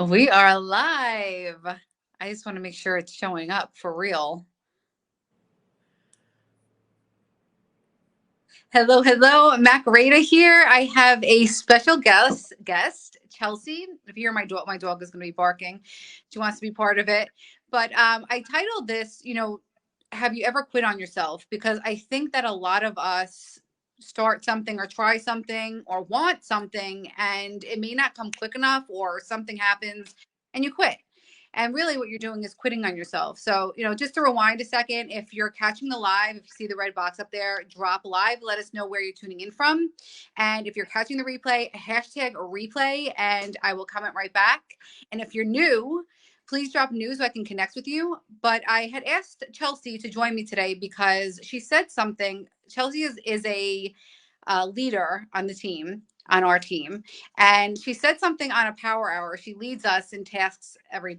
We are live. I just want to make sure it's showing up for real. Hello, hello, Mac Rada here. I have a special guest, Chelsea. If you hear my dog is going to be barking. She wants to be part of it. But I titled this, have you ever quit on yourself? Because I think that a lot of us start something or try something or want something, and it may not come quick enough, or something happens and you quit. And really, what you're doing is quitting on yourself. So, just to rewind a second, if you're catching the live, if you see the red box up there, drop live, let us know where you're tuning in from. And if you're catching the replay, hashtag replay, and I will comment right back. And if you're new, please drop new so I can connect with you. But I had asked Chelsea to join me today because she said something. Chelsea is a leader on the team, on our team, and she said something on a power hour. She leads us in tasks every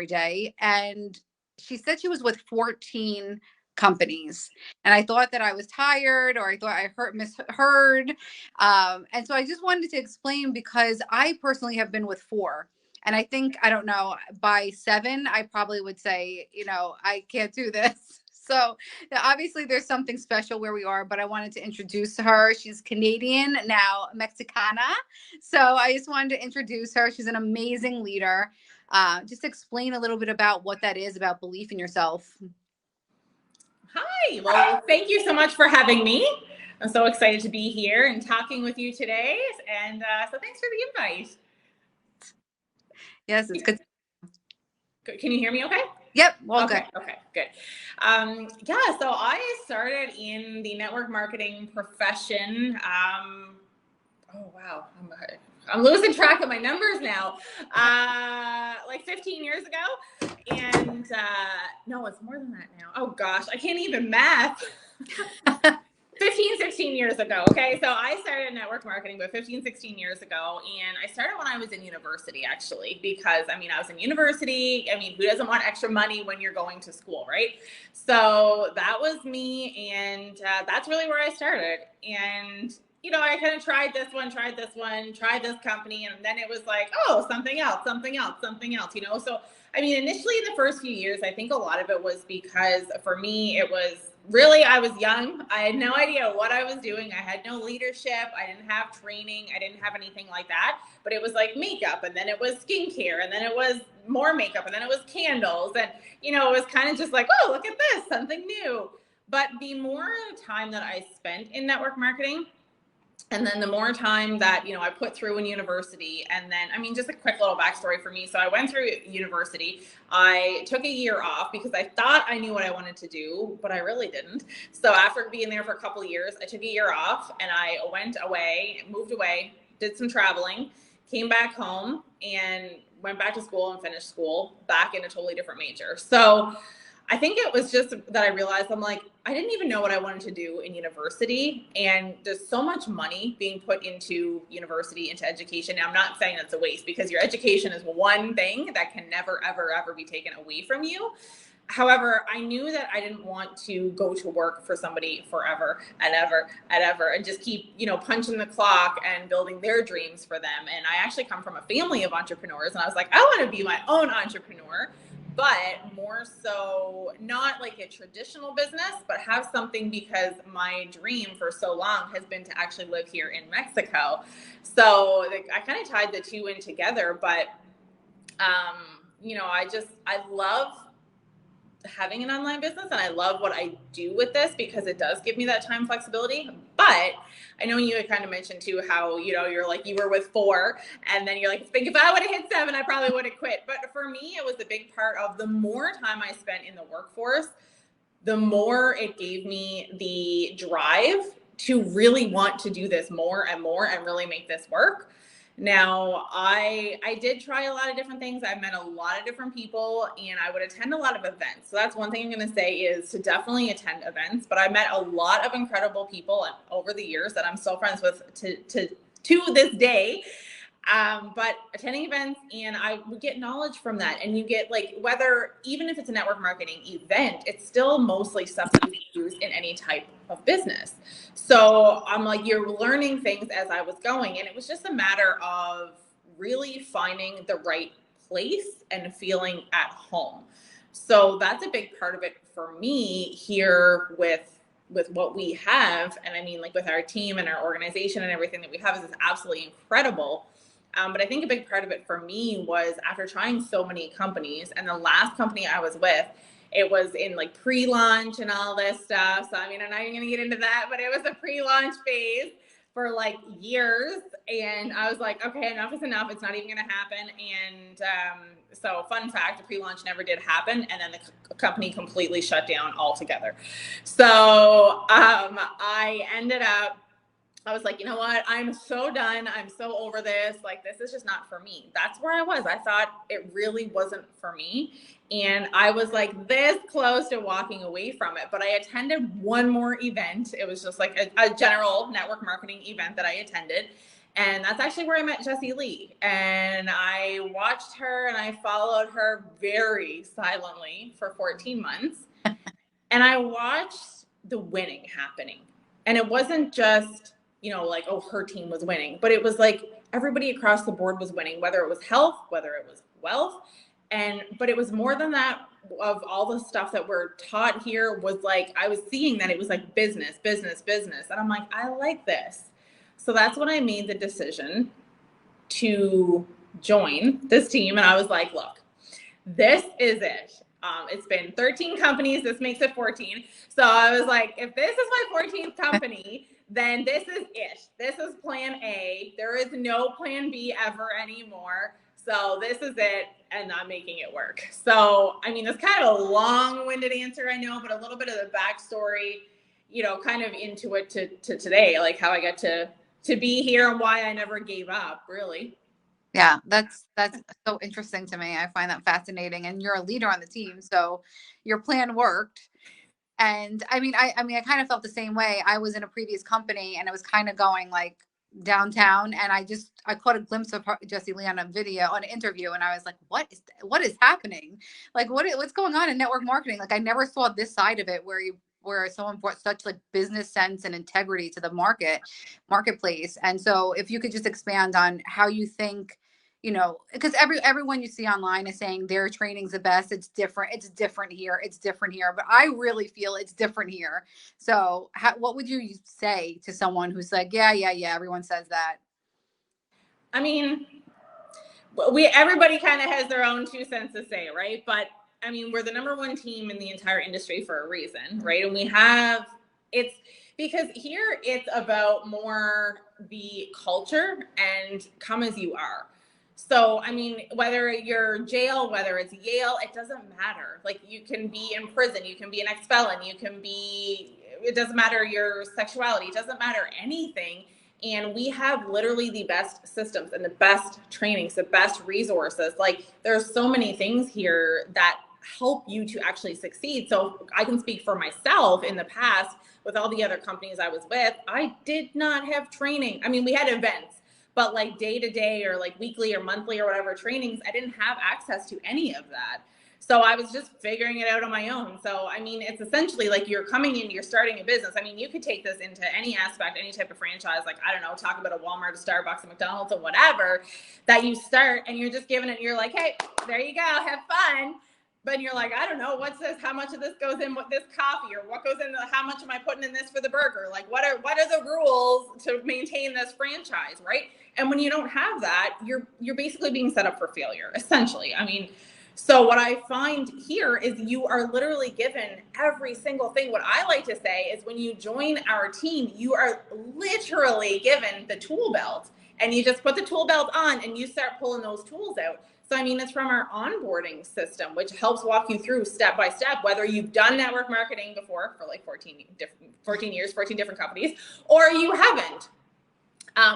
day, and she said she was with 14 companies, and I thought that I was tired, or I thought I misheard. And so I just wanted to explain, because I personally have been with four. And I think, I don't know, by seven, I probably would say, I can't do this. So obviously there's something special where we are, but I wanted to introduce her. She's Canadian, now Mexicana. So I just wanted to introduce her. She's an amazing leader. Just explain a little bit about what that is, about belief in yourself. Hi, well, thank you so much for having me. I'm so excited to be here and talking with you today. And so thanks for the invite. Yes, it's good. Can you hear me okay? Yep, well, okay, good. Okay, good. So I started in the network marketing profession. Oh, wow. I'm losing track of my numbers now. Like 15 years ago. And no, it's more than that now. Oh, gosh, I can't even math. 15, 16 years ago. Okay. So I started network marketing about 15, 16 years ago. And I started when I was in university, actually, because I was in university. Who doesn't want extra money when you're going to school, right? So that was me. And that's really where I started. And I kind of tried this one, tried this company. And then it was like, oh, something else. So, initially in the first few years, I think a lot of it was because for me, it was really, I was young. I had no idea what I was doing. I had no leadership. I didn't have training. I didn't have anything like that. But it was like makeup, and then it was skincare, and then it was more makeup, and then it was candles. And, it was kind of just like, oh, look at this, something new. But the more time that I spent in network marketing, and then the more time that, I put through in university, and then, just a quick little backstory for me. So I went through university. I took a year off because I thought I knew what I wanted to do, but I really didn't. So after being there for a couple of years, I took a year off and I went away, moved away, did some traveling, came back home, and went back to school and finished school back in a totally different major. So I think it was just that I realized, I'm like, I didn't even know what I wanted to do in university. And there's so much money being put into university, into education. Now, I'm not saying it's a waste, because your education is one thing that can never, ever, ever be taken away from you. However, I knew that I didn't want to go to work for somebody forever and ever and ever and just keep, punching the clock and building their dreams for them. And I actually come from a family of entrepreneurs, and I was like, I want to be my own entrepreneur, but more so not like a traditional business, but have something, because my dream for so long has been to actually live here in Mexico. So I kind of tied the two in together, but I love having an online business, and I love what I do with this because it does give me that time flexibility. But I know you had kind of mentioned too how, you're like, you were with four, and then you're like, think if I would have hit seven, I probably would have quit. But for me, it was a big part of the more time I spent in the workforce, the more it gave me the drive to really want to do this more and more and really make this work. Now, I did try a lot of different things. I've met a lot of different people, and I would attend a lot of events. So that's one thing I'm going to say, is to definitely attend events. But I met a lot of incredible people over the years that I'm still friends with to this day. But attending events, and I would get knowledge from that. And you get, like, whether, even if it's a network marketing event, it's still mostly stuff that you can use in any type of business. So I'm like, you're learning things as I was going. And it was just a matter of really finding the right place and feeling at home. So that's a big part of it for me here with what we have. And I mean, like with our team and our organization and everything that we have is absolutely incredible. But I think a big part of it for me was after trying so many companies, and the last company I was with, it was in like pre-launch and all this stuff. So I mean, I'm not even gonna get into that, but it was a pre-launch phase for like years. And I was like, okay, enough is enough. It's not even gonna happen. And so fun fact, the pre-launch never did happen. And then the company completely shut down altogether. So I ended up, I was like, you know what? I'm so done. I'm so over this. Like, this is just not for me. That's where I was. I thought it really wasn't for me. And I was like this close to walking away from it. But I attended one more event. It was just like a general network marketing event that I attended. And that's actually where I met Jessie Lee. And I watched her and I followed her very silently for 14 months. And I watched the winning happening. And it wasn't just, you know, like, oh, her team was winning, but it was like everybody across the board was winning, whether it was health, whether it was wealth. But it was more than that. Of all the stuff that we're taught here was like, I was seeing that it was like business. And I'm like, I like this. So that's when I made the decision to join this team. And I was like, look, this is it. It's been 13 companies. This makes it 14. So I was like, if this is my 14th company, then this is it. This is plan A. There is no plan B ever anymore. So this is it, and I'm making it work. So, I mean, it's kind of a long-winded answer, I know, but a little bit of the backstory, you know, kind of into it to today, like how I got to be here and why I never gave up, really. Yeah, that's so interesting to me. I find that fascinating. And you're a leader on the team, so your plan worked. And I mean, I kind of felt the same way. I was in a previous company and it was kind of going like downtown, and I caught a glimpse of Jessie Lee on a video, on an interview, and I was like, what is happening? Like what's going on in network marketing? Like I never saw this side of it where someone brought such like business sense and integrity to the marketplace. And so if you could just expand on how you think, you know, because everyone you see online is saying their training's the best. It's different here, but I really feel it's different here. So what would you say to someone who's like, yeah, everyone says that? I mean, everybody kind of has their own 2 cents to say, right? But I mean, we're the number one team in the entire industry for a reason, right? And it's because here it's about more the culture and come as you are. So, I mean, whether you're jail, whether it's Yale, it doesn't matter. Like, you can be in prison, you can be an ex-felon, it doesn't matter your sexuality, it doesn't matter anything. And we have literally the best systems and the best trainings, the best resources. Like, there's so many things here that help you to actually succeed. So I can speak for myself. In the past, with all the other companies I was with, I did not have training. I mean, we had events, but like day to day or like weekly or monthly or whatever trainings, I didn't have access to any of that. So I was just figuring it out on my own. So, I mean, it's essentially like you're coming in, you're starting a business. I mean, you could take this into any aspect, any type of franchise, like, I don't know, talk about a Walmart, a Starbucks, a McDonald's, or whatever, that you start and you're just giving it, you're like, hey, there you go, have fun. But you're like, I don't know, what's this? How much of this goes in with this coffee? Or what goes in, how much am I putting in this for the burger? Like, what are the rules to maintain this franchise, right? And when you don't have that, you're basically being set up for failure, essentially. I mean, so what I find here is you are literally given every single thing. What I like to say is when you join our team, you are literally given the tool belt, and you just put the tool belt on and you start pulling those tools out. So, I mean, it's from our onboarding system, which helps walk you through step by step, whether you've done network marketing before for like 14 years, 14 different companies, or you haven't.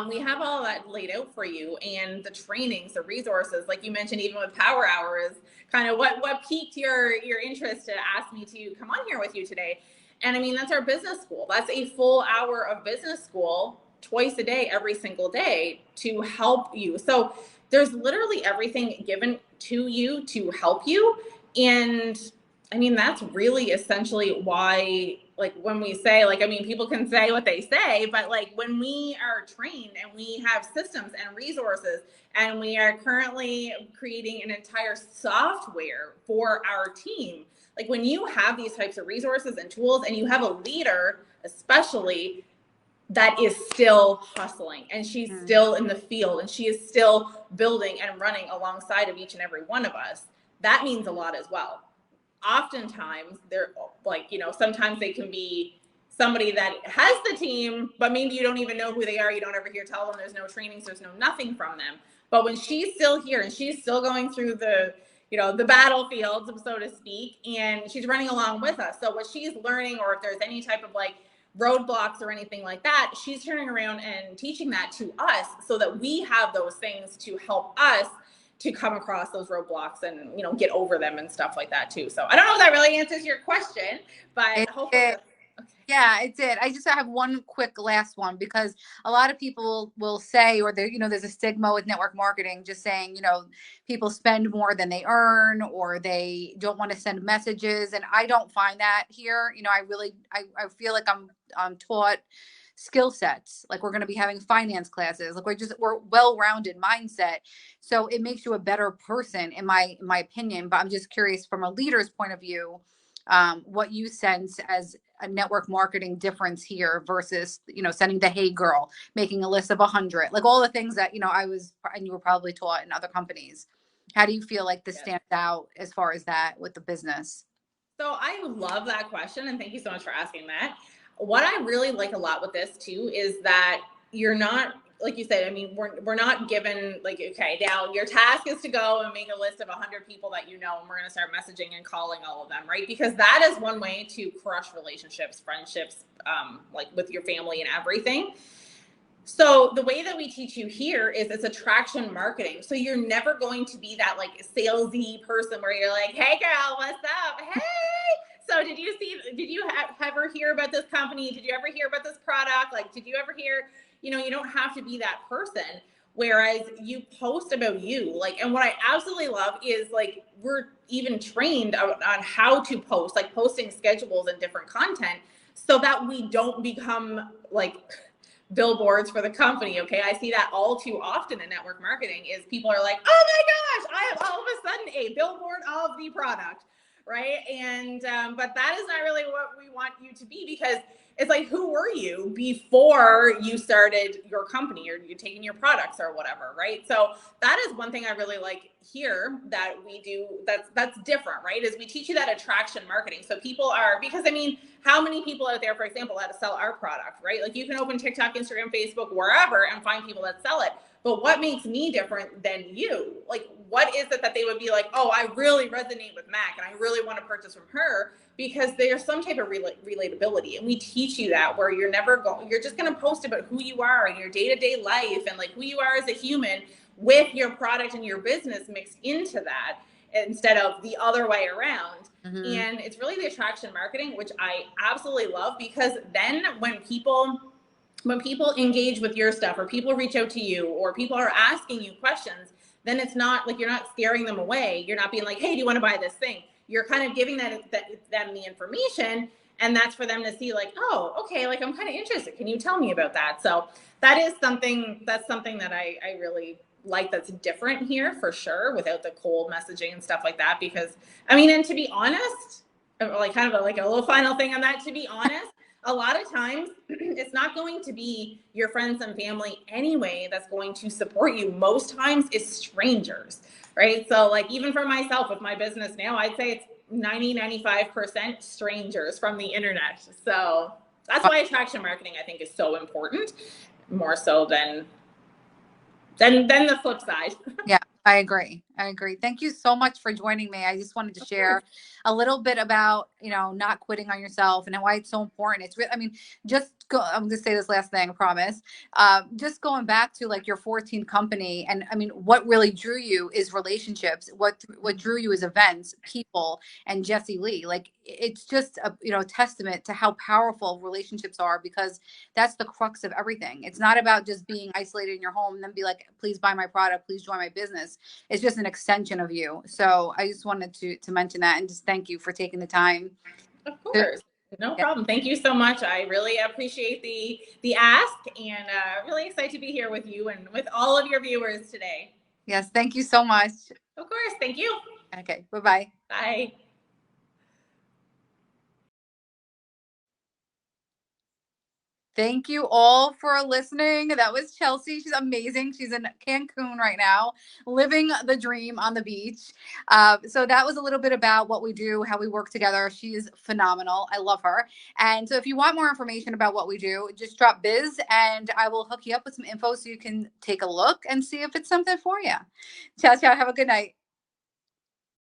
We have all that laid out for you, and the trainings, the resources, like you mentioned, even with Power Hour, is kind of what piqued your interest to ask me to come on here with you today. And I mean, that's our business school. That's a full hour of business school twice a day, every single day, to help you. So there's literally everything given to you to help you. And I mean, that's really essentially why, like, when we say, like, I mean, people can say what they say, but like when we are trained and we have systems and resources, and we are currently creating an entire software for our team, like when you have these types of resources and tools, and you have a leader, especially, that is still hustling, and she's still in the field, and she is still building and running alongside of each and every one of us, that means a lot as well. Oftentimes they're like, sometimes they can be somebody that has the team, but maybe you don't even know who they are. You don't ever hear tell them, there's no trainings, there's no nothing from them. But when she's still here and she's still going through the battlefields, so to speak, and she's running along with us. So what she's learning, or if there's any type of like roadblocks or anything like that, she's turning around and teaching that to us so that we have those things to help us to come across those roadblocks and get over them and stuff like that too. So I don't know if that really answers your question, but hopefully Okay. Yeah, it did. I just have one quick last one, because a lot of people will say, or there, there's a stigma with network marketing, just saying, people spend more than they earn, or they don't want to send messages. And I don't find that here. I feel like I'm taught skill sets. Like we're going to be having finance classes. Like we're well-rounded mindset. So it makes you a better person in my opinion. But I'm just curious from a leader's point of view, what you sense as a network marketing difference here versus sending the hey girl, making a list of 100, like all the things that I was and you were probably taught in other companies. How do you feel like this stands out as far as that with the business? So I love that question, and thank you so much for asking that. What I really like a lot with this too is that you're not, like you said, I mean, we're not given like, okay, now your task is to go and make a list of 100 people that and we're going to start messaging and calling all of them, right? Because that is one way to crush relationships, friendships, like with your family and everything. So the way that we teach you here is it's attraction marketing. So you're never going to be that like salesy person where you're like, hey girl, what's up? Hey. So did you ever hear about this company? Did you ever hear about this product? Like, did you ever hear, you don't have to be that person. Whereas you post about you, like, and what I absolutely love is like, we're even trained on how to post, like posting schedules and different content so that we don't become like billboards for the company. Okay. I see that all too often in network marketing is people are like, oh my gosh, I have all of a sudden a billboard of the product. Right. And, but that is not really what we want you to be, because it's like, who were you before you started your company or you taking your products or whatever. Right. So that is one thing I really like here that we do. That's different, right? Is we teach you that attraction marketing. So people are, because I mean, how many people out there, for example, that sell our product, right? Like you can open TikTok, Instagram, Facebook, wherever, and find people that sell it. But what makes me different than you? Like, what is it that they would be like, oh, I really resonate with Mac and I really want to purchase from her? Because there's some type of relatability. And we teach you that, where you're never going, you're just going to post about who you are in your day-to-day life and like who you are as a human, with your product and your business mixed into that, instead of the other way around. Mm-hmm. And it's really the attraction marketing, which I absolutely love, because then when people engage with your stuff, or people reach out to you, or people are asking you questions, then it's not like you're not scaring them away. You're not being like, hey, do you want to buy this thing? You're kind of giving them the information, and that's for them to see like, oh, okay, like I'm kind of interested. Can you tell me about that? So that's something that I really like, that's different here for sure, without the cold messaging and stuff like that. Because I mean, and to be honest, like kind of like a little final thing on that, to be honest, a lot of times it's not going to be your friends and family anyway that's going to support you. Most times it's strangers, right? So like even for myself with my business now, I'd say it's 95% strangers from the internet. So that's why attraction marketing, I think, is so important, more so than the flip side. Yeah, I agree. Thank you so much for joining me. I just wanted to share a little bit about, not quitting on yourself and why it's so important. It's really, I mean, I'm going to say this last thing, I promise. Just going back to like your 14 company. And I mean, what really drew you is relationships. What drew you is events, people, and Jesse Lee. Like it's just a testament to how powerful relationships are, because that's the crux of everything. It's not about just being isolated in your home and then be like, please buy my product, please join my business. It's just an an extension of you. So I just wanted to mention that and just thank you for taking the time. Of course. No problem. Thank you so much. I really appreciate the ask, and really excited to be here with you and with all of your viewers today. Yes, thank you so much. Of course. Thank you. Okay, bye-bye. Bye. Thank you all for listening. That was Chelsea. She's amazing. She's in Cancun right now, living the dream on the beach. So that was a little bit about what we do, how we work together. She is phenomenal. I love her. And so if you want more information about what we do, just drop biz and I will hook you up with some info so you can take a look and see if it's something for you. Ciao, ciao. Have a good night.